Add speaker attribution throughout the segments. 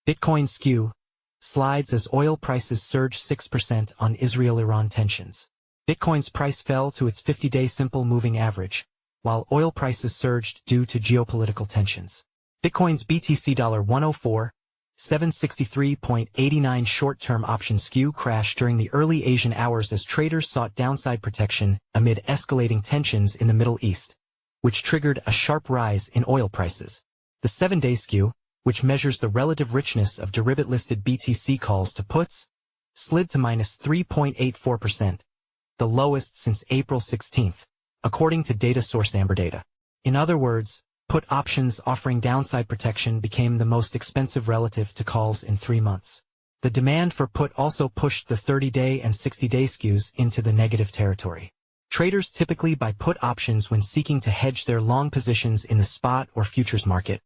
Speaker 1: Bitcoin skew slides as oil prices surge 6% on Israel-Iran tensions. Bitcoin's price fell to its 50-day simple moving average, while oil prices surged due to geopolitical tensions. Bitcoin's BTC $104,763.89 short-term option skew crashed during the early Asian hours as traders sought downside protection amid escalating tensions in the Middle East, which triggered a sharp rise in oil prices. The 7-day skew, which measures the relative richness of Deribit-listed BTC calls to puts, slid to minus 3.84%, the lowest since April 16, according to data source Amberdata. In other words, put options offering downside protection became the most expensive relative to calls in 3 months. The demand for put also pushed the 30-day and 60-day skews into the negative territory. Traders typically buy put options when seeking to hedge their long positions in the spot or futures market,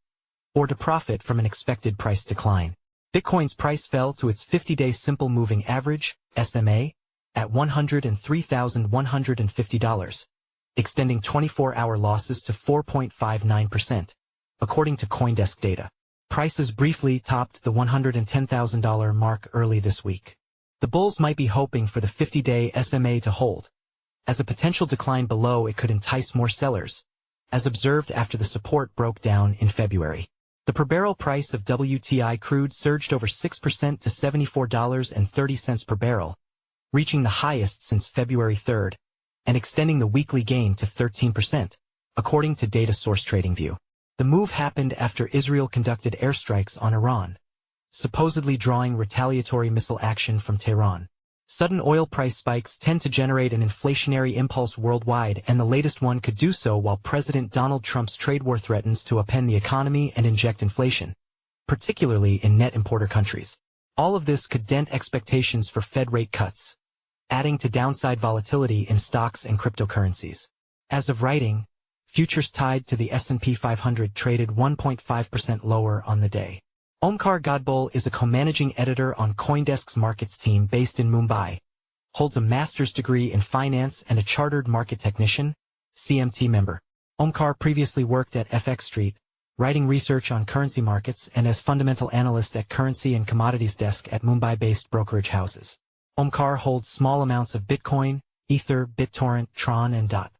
Speaker 1: or to profit from an expected price decline. Bitcoin's price fell to its 50-day simple moving average, SMA, at $103,150, extending 24-hour losses to 4.59%, according to CoinDesk data. Prices briefly topped the $110,000 mark early this week. The bulls might be hoping for the 50-day SMA to hold, as a potential decline below it could entice more sellers, as observed after the support broke down in February. The per barrel price of WTI crude surged over 6% to $74.30 per barrel, reaching the highest since February 3, and extending the weekly gain to 13%, according to data source TradingView. The move happened after Israel conducted airstrikes on Iran, supposedly drawing retaliatory missile action from Tehran. Sudden oil price spikes tend to generate an inflationary impulse worldwide, and the latest one could do so while President Donald Trump's trade war threatens to upend the economy and inject inflation, particularly in net importer countries. All of this could dent expectations for Fed rate cuts, adding to downside volatility in stocks and cryptocurrencies. As of writing, futures tied to the S&P 500 traded 1.5% lower on the day. Omkar Godbole is a co-managing editor on CoinDesk's markets team based in Mumbai, holds a master's degree in finance and a chartered market technician, CMT member. Omkar previously worked at FX Street, writing research on currency markets and as fundamental analyst at currency and commodities desk at Mumbai-based brokerage houses. Omkar holds small amounts of Bitcoin, Ether, BitTorrent, Tron and DOT.